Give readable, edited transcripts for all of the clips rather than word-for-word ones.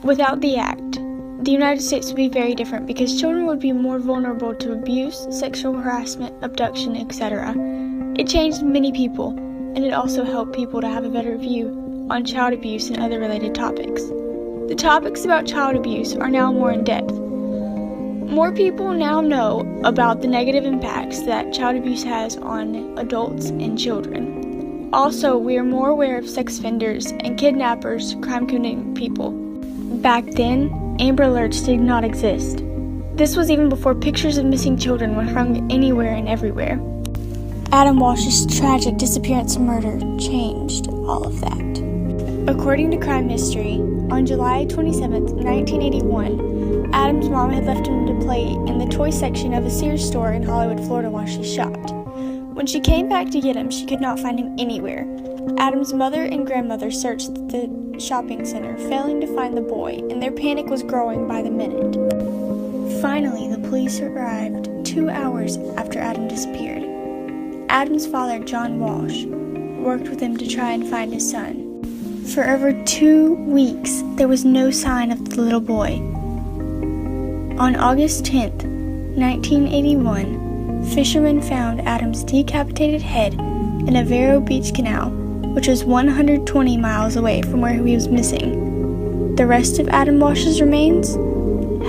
Without the act, the United States would be very different because children would be more vulnerable to abuse, sexual harassment, abduction, etc. It changed many people, and it also helped people to have a better view on child abuse and other related topics. The topics about child abuse are now more in depth. More people now know about the negative impacts that child abuse has on adults and children. Also, we are more aware of sex offenders and kidnappers, crime-committing people. Back then, Amber Alerts did not exist. This was even before pictures of missing children were hung anywhere and everywhere. Adam Walsh's tragic disappearance and murder changed all of that. According to Crime Mystery, on July 27, 1981, Adam's mom had left him to play in the toy section of a Sears store in Hollywood, Florida while she shopped. When she came back to get him, she could not find him anywhere. Adam's mother and grandmother searched the shopping center, failing to find the boy, and their panic was growing by the minute. Finally, the police arrived 2 hours after Adam disappeared. Adam's father, John Walsh, worked with him to try and find his son. For over 2 weeks, there was no sign of the little boy. On August 10th, 1981, fishermen found Adam's decapitated head in a Vero Beach canal, which was 120 miles away from where he was missing. The rest of Adam Walsh's remains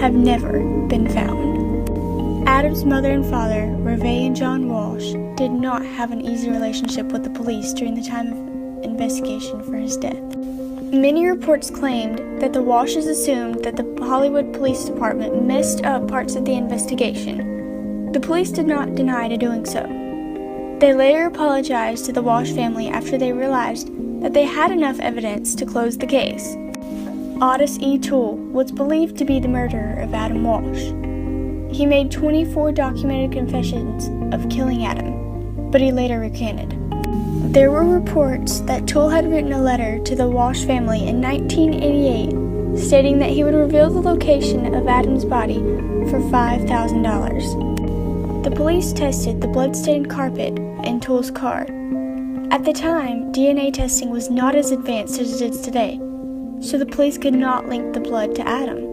have never been found. Adam's mother and father, Reve and John Walsh, did not have an easy relationship with the police during the time of investigation for his death. Many reports claimed that the Walshes assumed that the Hollywood Police Department messed up parts of the investigation. The police did not deny to doing so. They later apologized to the Walsh family after they realized that they had enough evidence to close the case. Otis E. Toole was believed to be the murderer of Adam Walsh. He made 24 documented confessions of killing Adam, but he later recanted. There were reports that Toole had written a letter to the Walsh family in 1988 stating that he would reveal the location of Adam's body for $5,000. The police tested the blood-stained carpet in Toole's car. At the time, DNA testing was not as advanced as it is today, so the police could not link the blood to Adam.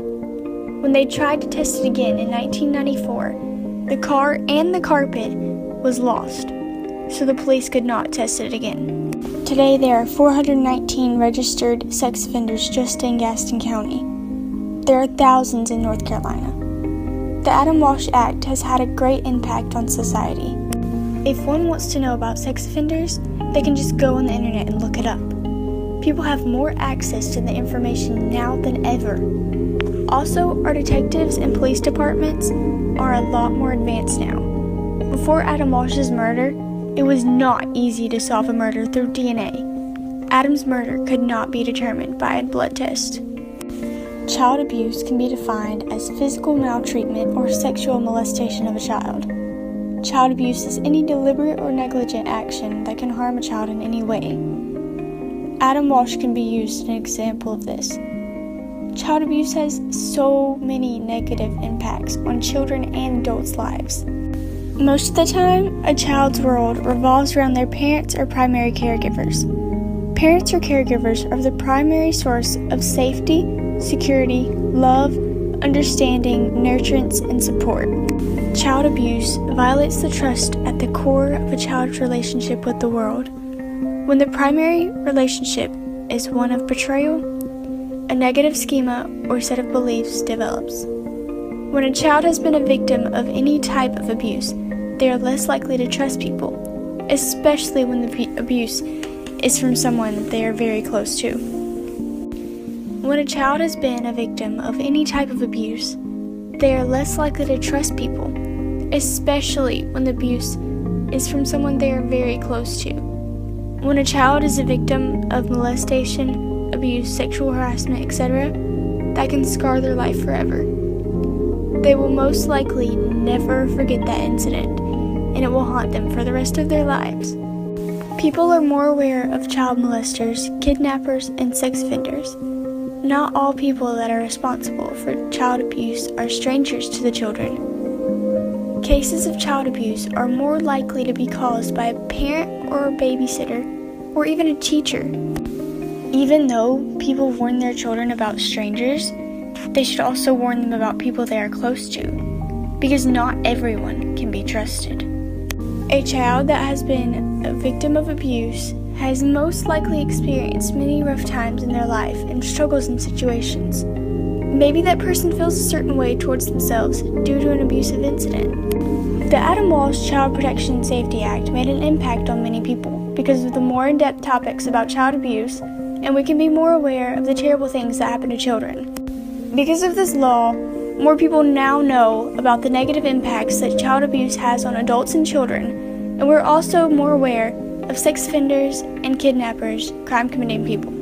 When they tried to test it again in 1994, the car and the carpet was lost, so the police could not test it again. Today, there are 419 registered sex offenders just in Gaston County. There are thousands in North Carolina. The Adam Walsh Act has had a great impact on society. If one wants to know about sex offenders, they can just go on the internet and look it up. People have more access to the information now than ever. Also, our detectives and police departments are a lot more advanced now. Before Adam Walsh's murder, it was not easy to solve a murder through DNA. Adam's murder could not be determined by a blood test. Child abuse can be defined as physical maltreatment or sexual molestation of a child. Child abuse is any deliberate or negligent action that can harm a child in any way. Adam Walsh can be used as an example of this. Child abuse has so many negative impacts on children and adults' lives. Most of the time, a child's world revolves around their parents or primary caregivers. Parents or caregivers are the primary source of safety, security, love, understanding, nurturance, and support. Child abuse violates the trust at the core of a child's relationship with the world. When the primary relationship is one of betrayal, a negative schema or set of beliefs develops. When a child has been a victim of any type of abuse, they are less likely to trust people, especially when the abuse is from someone they are very close to. When a child has been a victim of any type of abuse, they are less likely to trust people, especially when the abuse is from someone they are very close to. When a child is a victim of molestation, abuse, sexual harassment, etc., that can scar their life forever. They will most likely never forget that incident, and it will haunt them for the rest of their lives. People are more aware of child molesters, kidnappers, and sex offenders. Not all people that are responsible for child abuse are strangers to the children. Cases of child abuse are more likely to be caused by a parent or a babysitter, or even a teacher. Even though people warn their children about strangers, they should also warn them about people they are close to, because not everyone can be trusted. A child that has been a victim of abuse has most likely experienced many rough times in their life and struggles in situations. Maybe that person feels a certain way towards themselves due to an abusive incident. The Adam Walsh Child Protection and Safety Act made an impact on many people because of the more in-depth topics about child abuse, and we can be more aware of the terrible things that happen to children. Because of this law, more people now know about the negative impacts that child abuse has on adults and children, and we're also more aware of sex offenders and kidnappers, crime-committing people.